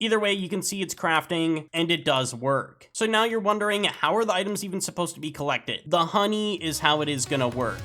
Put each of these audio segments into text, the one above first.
Either way, you can see it's crafting, and it does work. So now you're wondering, how are the items even supposed to be collected? The honey is how it is gonna work.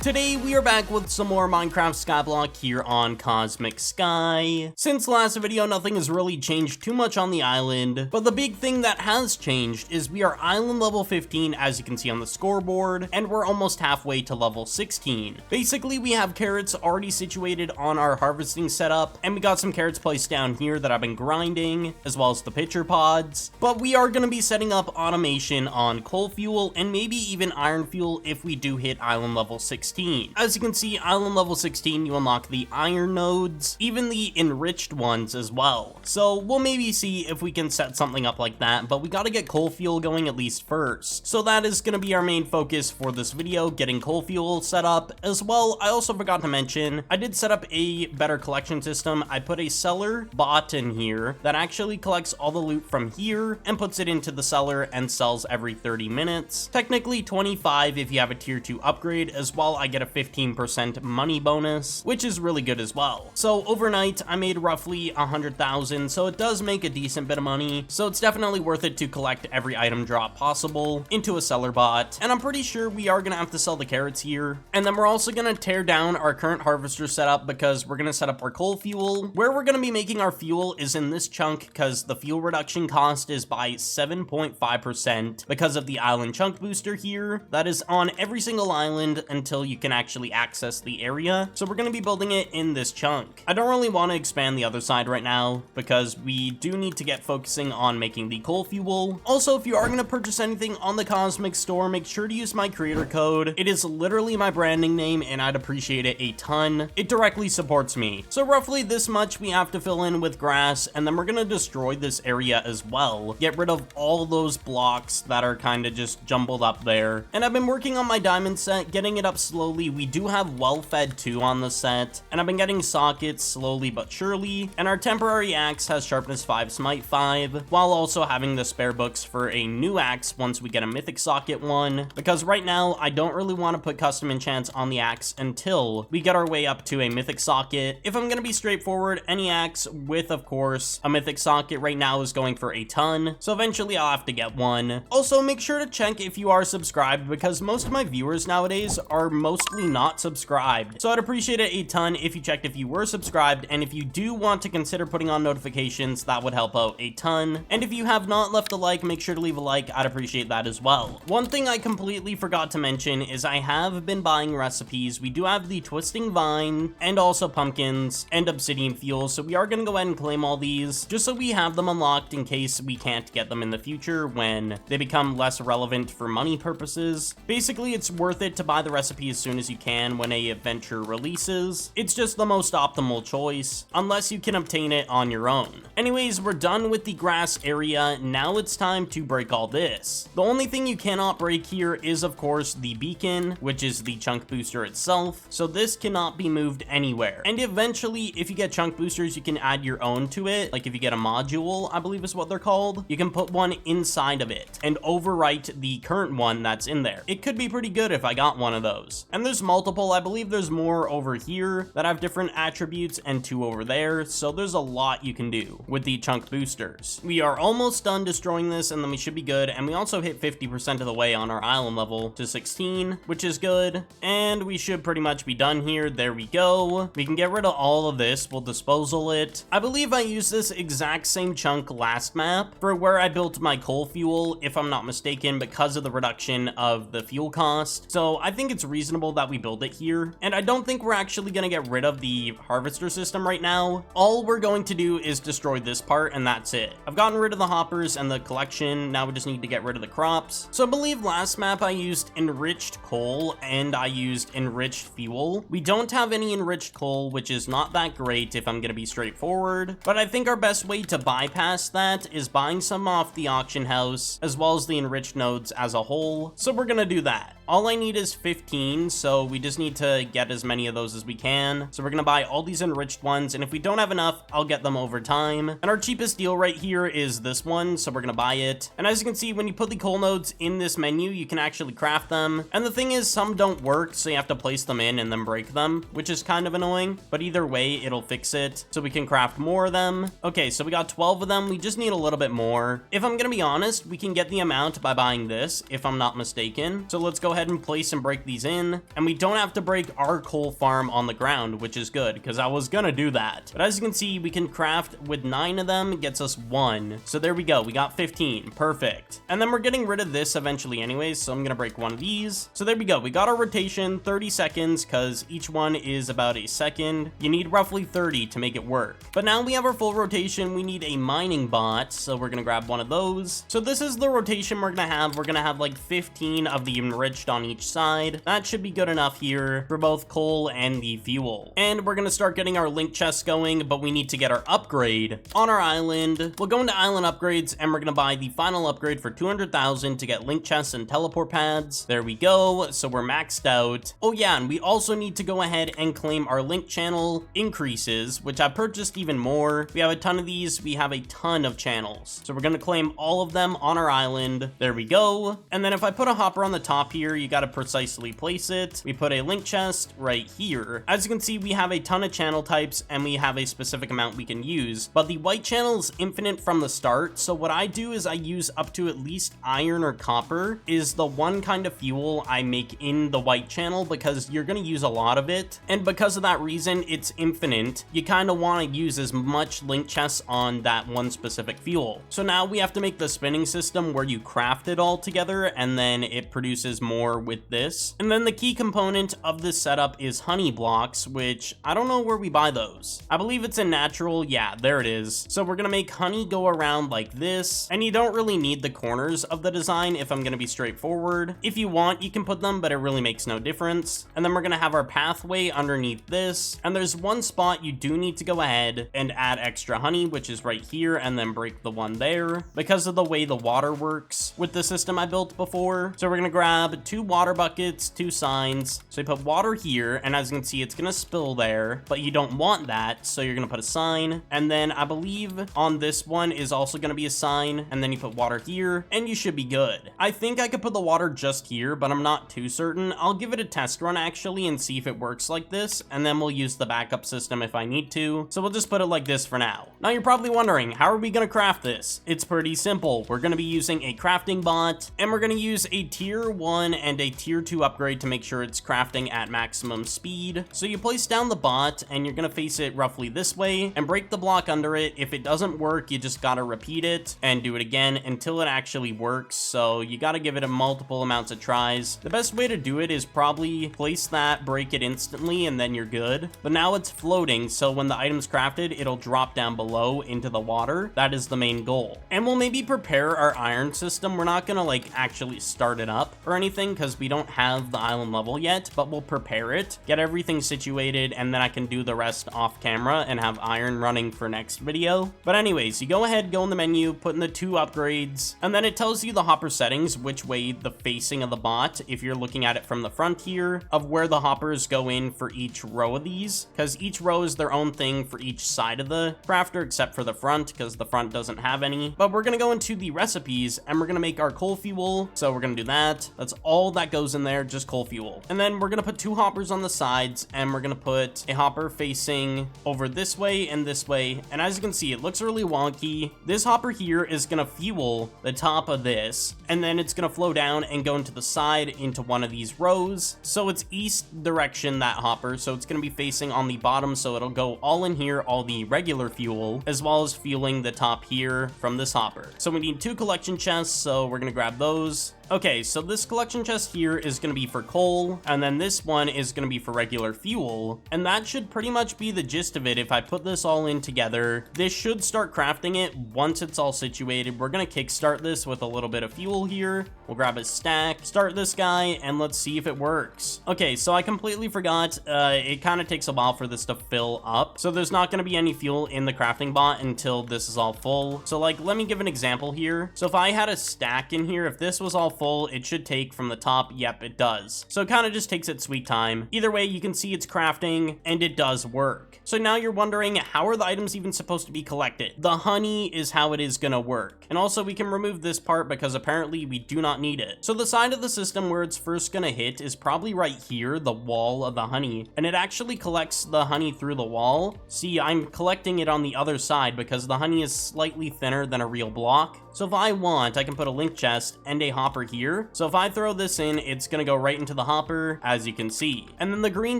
Today, we are back with some more Minecraft Skyblock here on Cosmic Sky. Since last video, nothing has really changed too much on the island, but the big thing that has changed is we are island level 15, as you can see on the scoreboard, and we're almost halfway to level 16. Basically, we have carrots already situated on our harvesting setup, and we got some carrots placed down here that I've been grinding, as well as the pitcher pods, but we are going to be setting up automation on coal fuel and maybe even iron fuel if we do hit island level 16. As you can see, island level 16, you unlock the iron nodes, even the enriched ones as well. So we'll maybe see if we can set something up like that, but we gotta get coal fuel going at least first. So that is gonna be our main focus for this video, getting coal fuel set up. As well, I also forgot to mention, I did set up a better collection system. I put a seller bot in here that actually collects all the loot from here and puts it into the seller and sells every 30 minutes. Technically 25 if you have a tier 2 upgrade. As well, I get a 15% money bonus, which is really good as well. So overnight, I made roughly 100,000, so it does make a decent bit of money. So it's definitely worth it to collect every item drop possible into a seller bot. And I'm pretty sure we are gonna have to sell the carrots here. And then we're also gonna tear down our current harvester setup because we're gonna set up our coal fuel. Where we're gonna be making our fuel is in this chunk because the fuel reduction cost is by 7.5% because of the island chunk booster here. That is on every single island until you can actually access the area. So we're going to be building it in this chunk. I don't really want to expand the other side right now because we do need to get focusing on making the coal fuel. Also, if you are going to purchase anything on the Cosmic Store, make sure to use my creator code. It is literally my branding name and I'd appreciate it a ton. It directly supports me. So roughly this much we have to fill in with grass, and then we're going to destroy this area as well. Get rid of all those blocks that are kind of just jumbled up there. And I've been working on my diamond set, getting it up slowly. We do have well-fed 2 on the set, and I've been getting sockets slowly but surely, and our temporary axe has sharpness 5, smite 5, while also having the spare books for a new axe once we get a mythic socket one, because right now I don't really want to put custom enchants on the axe until we get our way up to a mythic socket. If I'm gonna be straightforward, any axe with, of course, a mythic socket right now is going for a ton, so eventually I'll have to get one. Also, make sure to check if you are subscribed, because most of my viewers nowadays are mostly not subscribed. So I'd appreciate it a ton if you checked if you were subscribed, and if you do want to consider putting on notifications, that would help out a ton. And if you have not left a like, make sure to leave a like. I'd appreciate that as well. One thing I completely forgot to mention is I have been buying recipes. We do have the twisting vine and also pumpkins and obsidian fuel, so we are going to go ahead and claim all these just so we have them unlocked in case we can't get them in the future when they become less relevant for money purposes. Basically, it's worth it to buy the recipe as soon as you can when a adventure releases. It's just the most optimal choice, unless you can obtain it on your own. Anyways, we're done with the grass area. Now it's time to break all this. The only thing you cannot break here is, of course, the beacon, which is the chunk booster itself. So this cannot be moved anywhere. And eventually, if you get chunk boosters, you can add your own to it. Like if you get a module, I believe is what they're called, you can put one inside of it and overwrite the current one that's in there. It could be pretty good if I got one of those. And there's multiple. I believe there's more over here that have different attributes and 2 over there. So there's a lot you can do with the chunk boosters. We are almost done destroying this, and then we should be good. And we also hit 50% of the way on our island level to 16, which is good. And we should pretty much be done here. There we go. We can get rid of all of this. We'll disposal it. I believe I used this exact same chunk last map for where I built my coal fuel, if I'm not mistaken, because of the reduction of the fuel cost. So I think it's reasonable that we build it here. And I don't think we're actually going to get rid of the harvester system right now. All we're going to do is destroy this part, and that's it. I've gotten rid of the hoppers and the collection. Now we just need to get rid of the crops. So I believe last map I used enriched coal and I used enriched fuel. We don't have any enriched coal, which is not that great if I'm going to be straightforward. But I think our best way to bypass that is buying some off the auction house, as well as the enriched nodes as a whole. So we're going to do that. All I need is 15, so we just need to get as many of those as we can. So we're gonna buy all these enriched ones, and if we don't have enough, I'll get them over time. And our cheapest deal right here is this one, so we're gonna buy it. And as you can see, when you put the coal nodes in this menu, you can actually craft them. And the thing is, some don't work, so you have to place them in and then break them, which is kind of annoying, but either way, it'll fix it. So we can craft more of them. Okay, so we got 12 of them. We just need a little bit more. If I'm gonna be honest, we can get the amount by buying this, if I'm not mistaken. So let's go ahead and place and break these in. And we don't have to break our coal farm on the ground, which is good, because I was gonna do that. But as you can see, we can craft with 9 of them, it gets us 1. So there we go, we got 15, perfect. And then we're getting rid of this eventually anyways, so I'm gonna break one of these. So there we go, we got our rotation, 30 seconds, because each one is about a second. You need roughly 30 to make it work. But now we have our full rotation, we need a mining bot, so we're gonna grab one of those. So this is the rotation we're gonna have like 15 of the enriched on each side. That should be good enough here for both coal and the fuel. And we're gonna start getting our link chests going, but we need to get our upgrade on our island. We'll go into island upgrades, and we're gonna buy the final upgrade for 200,000 to get link chests and teleport pads. There we go, so we're maxed out. Oh yeah, and we also need to go ahead and claim our link channel increases, which I purchased even more. We have a ton of these, we have a ton of channels. So we're gonna claim all of them on our island. There we go. And then if I put a hopper on the top here, you gotta precisely place it. We put a link chest right here. As you can see, we have a ton of channel types, and we have a specific amount we can use, but the white channel is infinite from the start. So what I do is I use up to at least iron or copper is the one kind of fuel I make in the white channel, because you're gonna use a lot of it. And because of that reason, it's infinite. You kind of want to use as much link chests on that one specific fuel. So now we have to make the spinning system where you craft it all together, and then it produces more with this. And then the key component of this setup is honey blocks, which I don't know where we buy those. I believe it's in natural. Yeah, there it is. So we're gonna make honey go around like this, and you don't really need the corners of the design, if I'm gonna be straightforward. If you want, you can put them, but it really makes no difference. And then we're gonna have our pathway underneath this, and there's one spot you do need to go ahead and add extra honey, which is right here, and then break the one there because of the way the water works with the system I built before. So we're gonna grab 2 water buckets, 2 signs. So you put water here, and as you can see, it's gonna spill there, but you don't want that, so you're gonna put a sign. And then I believe on this one is also gonna be a sign, and then you put water here, and you should be good. I think I could put the water just here, but I'm not too certain. I'll give it a test run actually and see if it works like this, and then we'll use the backup system if I need to. So we'll just put it like this for now. Now you're probably wondering, how are we gonna craft this? It's pretty simple. We're gonna be using a crafting bot, and we're gonna use a tier 1 and a tier 2 upgrade to make sure it's crafting at maximum speed. So you place down the bot, and you're gonna face it roughly this way and break the block under it. If it doesn't work, you just gotta repeat it and do it again until it actually works. So you gotta give it a multiple amounts of tries. The best way to do it is probably place that, break it instantly, and then you're good. But now it's floating, so when the item's crafted, it'll drop down below into the water. That is the main goal. And we'll maybe prepare our iron system. We're not gonna like actually start it up or anything because we don't have the island level yet, but we'll prepare it, get everything situated, and then I can do the rest off camera and have iron running for next video. But anyways, you go ahead, go in the menu, put in the 2 upgrades, and then it tells you the hopper settings, which way the facing of the bot, if you're looking at it from the front here, of where the hoppers go in for each row of these, because each row is their own thing for each side of the crafter, except for the front, because the front doesn't have any. But we're gonna go into the recipes, and we're gonna make our coal fuel, so we're gonna do that. That's all that goes in there, just coal fuel. And then we're gonna put 2 hoppers on the sides, and we're gonna put a hopper facing over this way and this way, and as you can see, it looks really wonky. This hopper here is gonna fuel the top of this, and then it's gonna flow down and go into the side into one of these rows. So it's east direction, that hopper, so it's gonna be facing on the bottom, so it'll go all in here, all the regular fuel, as well as fueling the top here from this hopper. So we need 2 collection chests, so we're gonna grab those. Okay, so this collection chest here is going to be for coal, and then this one is going to be for regular fuel, and that should pretty much be the gist of it. If I put this all in together, this should start crafting it once it's all situated. We're going to kickstart this with a little bit of fuel here. We'll grab a stack, start this guy, and let's see if it works. Okay, so I completely forgot. It kind of takes a while for this to fill up, so there's not going to be any fuel in the crafting bot until this is all full. So like, let me give an example here. So if I had a stack in here, if this was all full it should take from the top. Yep, it does. So it kind of just takes its sweet time. Either way, you can see it's crafting and it does work. So now you're wondering, how are the items even supposed to be collected? The honey is how it is gonna work. And also we can remove this part because apparently we do not need it. So the side of the system where it's first gonna hit is probably right here, the wall of the honey. And it actually collects the honey through the wall. See, I'm collecting it on the other side because the honey is slightly thinner than a real block. So if I want, I can put a link chest and a hopper here. So if I throw this in, it's gonna go right into the hopper, as you can see. And then the green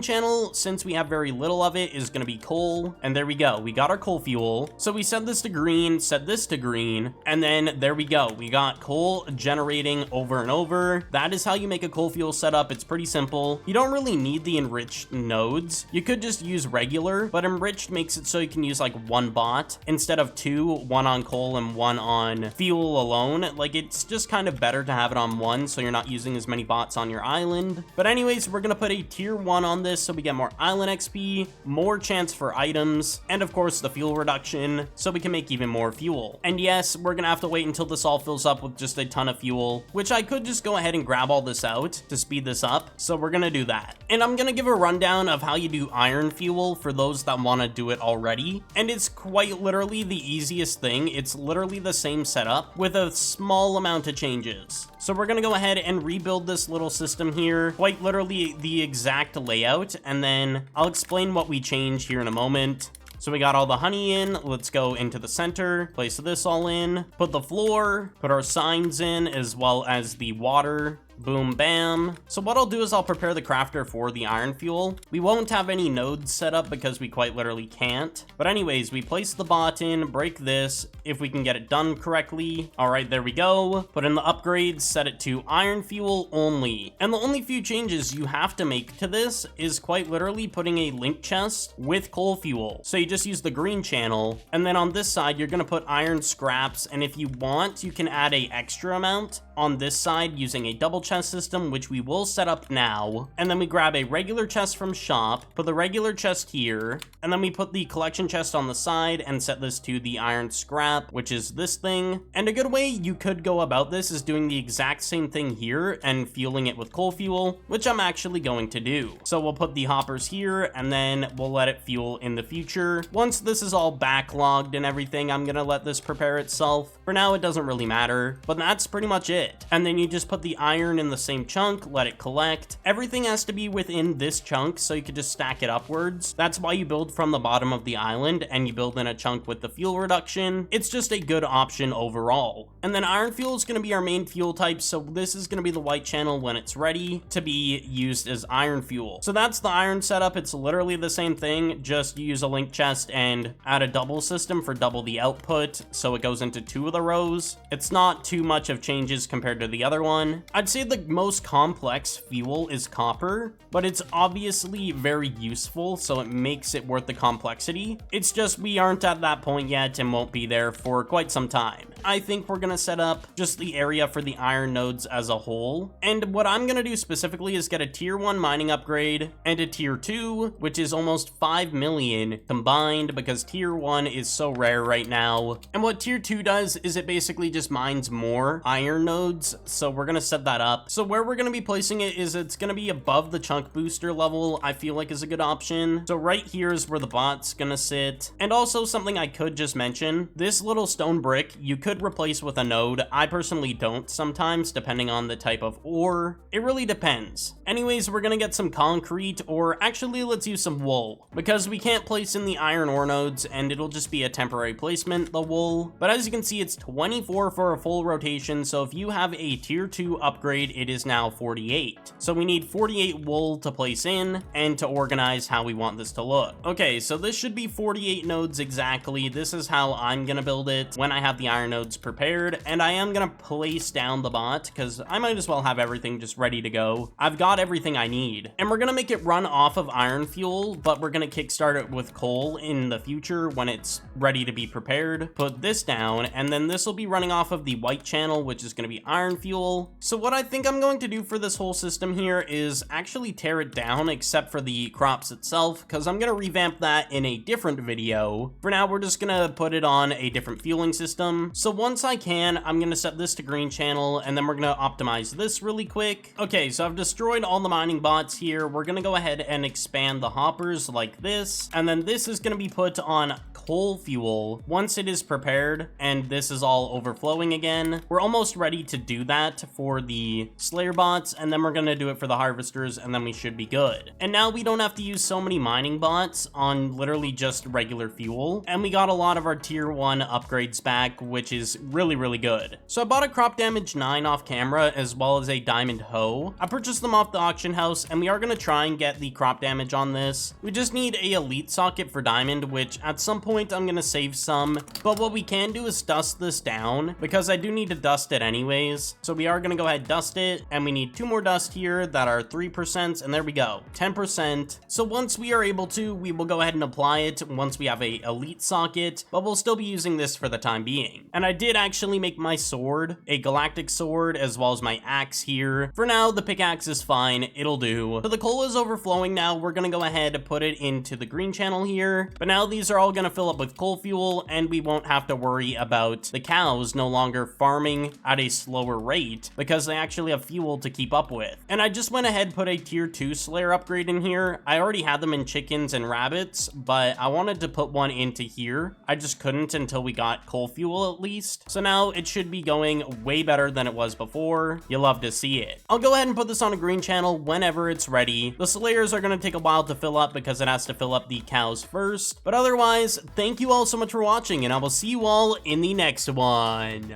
channel, since we have very little of it, is gonna be coal. And there we go, we got our coal fuel. So we set this to green, set this to green, and then there we go. We got coal generating over and over. That is how you make a coal fuel setup. It's pretty simple. You don't really need the enriched nodes. You could just use regular, but enriched makes it so you can use like one bot instead of two, one on coal and one on fuel alone. Like, it's just kind of better to have it on one so you're not using as many bots on your island. But anyways, we're gonna put a tier 1 on this so we get more island XP, more chance for items, and of course the fuel reduction so we can make even more fuel. And yes, we're gonna have to wait until this all fills up with just a ton of fuel, which I could just go ahead and grab all this out to speed this up. So we're gonna do that. And I'm gonna give a rundown of how you do iron fuel for those that want to do it already. And it's quite literally the easiest thing. It's literally the same setup with a small amount of changes. So we're gonna go ahead and rebuild this little system here, quite literally the exact layout, and then I'll explain what we change here in a moment. So we got all the honey in. Let's go into the center, place this all in, put the floor, put our signs in, as well as the water. Boom, bam. So what I'll do is I'll prepare the crafter for the iron fuel. We won't have any nodes set up because we quite literally can't. But anyways, we place the bot in, break this, if we can get it done correctly. All right, there we go. Put in the upgrades, set it to iron fuel only. And the only few changes you have to make to this is quite literally putting a link chest with coal fuel. So you just use the green channel. And then on this side, you're gonna put iron scraps. And if you want, you can add a extra amount on this side using a double chest system, which we will set up now. And then we grab a regular chest from shop, put the regular chest here, and then we put the collection chest on the side and set this to the iron scrap, which is this thing. And a good way you could go about this is doing the exact same thing here and fueling it with coal fuel, which I'm actually going to do. So we'll put the hoppers here and then we'll let it fuel in the future. Once this is all backlogged and everything, I'm gonna let this prepare itself. For now, it doesn't really matter, but that's pretty much it. And then you just put the iron in the same chunk, let it collect. Everything has to be within this chunk, so you could just stack it upwards. That's why you build from the bottom of the island and you build in a chunk with the fuel reduction. It's just a good option overall. And then iron fuel is going to be our main fuel type, so this is going to be the white channel when it's ready to be used as iron fuel. So that's the iron setup. It's literally the same thing, just you use a link chest and add a double system for double the output, so it goes into 2 of the rows. It's not too much of changes compared to the other one. I'd say the most complex fuel is copper, but it's obviously very useful, so it makes it worth the complexity. It's just we aren't at that point yet and won't be there for quite some time. I think we're gonna set up just the area for the iron nodes as a whole. And what I'm gonna do specifically is get a tier 1 mining upgrade and a tier 2, which is almost 5 million combined because tier 1 is so rare right now. And what tier 2 does is it basically just mines more iron nodes. So we're gonna set that up. So where we're gonna be placing it is it's gonna be above the chunk booster level, I feel like is a good option. So right here is where the bot's gonna sit. And also something I could just mention, this little stone brick, you could replace with a node. I personally don't sometimes, depending on the type of ore. It really depends. Anyways, we're gonna get some concrete, or actually let's use some wool, because we can't place in the iron ore nodes and it'll just be a temporary placement, the wool. But as you can see, it's 24 for a full rotation, so if you have a tier 2 upgrade, it is now 48. So we need 48 wool to place in and to organize how we want this to look. Okay, so this should be 48 nodes exactly. This is how I'm gonna build it when I have the iron nodes prepared, and I am gonna place down the bot because I might as well have everything just ready to go. I've got everything I need, and we're gonna make it run off of iron fuel, but we're gonna kickstart it with coal in the future when it's ready to be prepared. Put this down, and then this will be running off of the white channel, which is gonna be iron fuel. So what I think I'm going to do for this whole system here is actually tear it down except for the crops itself, because I'm gonna revamp that in a different video. For now, we're just gonna put it on a different fueling system. So So once I can, I'm gonna set this to green channel, and then we're gonna optimize this really quick. Okay, so I've destroyed all the mining bots here. We're gonna go ahead and expand the hoppers like this, and then this is gonna be put on coal fuel once it is prepared, and this is all overflowing again. We're almost ready to do that for the Slayer bots, and then we're gonna do it for the harvesters, and then we should be good. And now we don't have to use so many mining bots on literally just regular fuel, and we got a lot of our tier 1 upgrades back, which is really good. So I bought a crop damage 9 off camera, as well as a diamond hoe. I purchased them off the auction house, and we are gonna try and get the crop damage on this. We just need a elite socket for diamond, which at some point I'm gonna save some, but what we can do is dust this down, because I do need to dust it anyways. So we are gonna go ahead, dust it, and we need 2 more dust here that are 3%, and there we go, 10%. So once we are able to, we will go ahead and apply it once we have a elite socket, but we'll still be using this for the time being. And I did actually make my sword a galactic sword, as well as my axe here. For now, the pickaxe is fine, it'll do. So the coal is overflowing now. We're gonna go ahead and put it into the green channel here, but now these are all gonna fill up with coal fuel, and we won't have to worry about the cows no longer farming at a slower rate, because they actually have fuel to keep up with. And I just went ahead and put a tier 2 Slayer upgrade in here. I already had them in chickens and rabbits, but I wanted to put one into here. I just couldn't until we got coal fuel at least. So now it should be going way better than it was before. You'll love to see it. I'll go ahead and put this on a green channel whenever it's ready. The Slayers are going to take a while to fill up because it has to fill up the cows first. But otherwise, thank you all so much for watching, and I will see you all in the next one.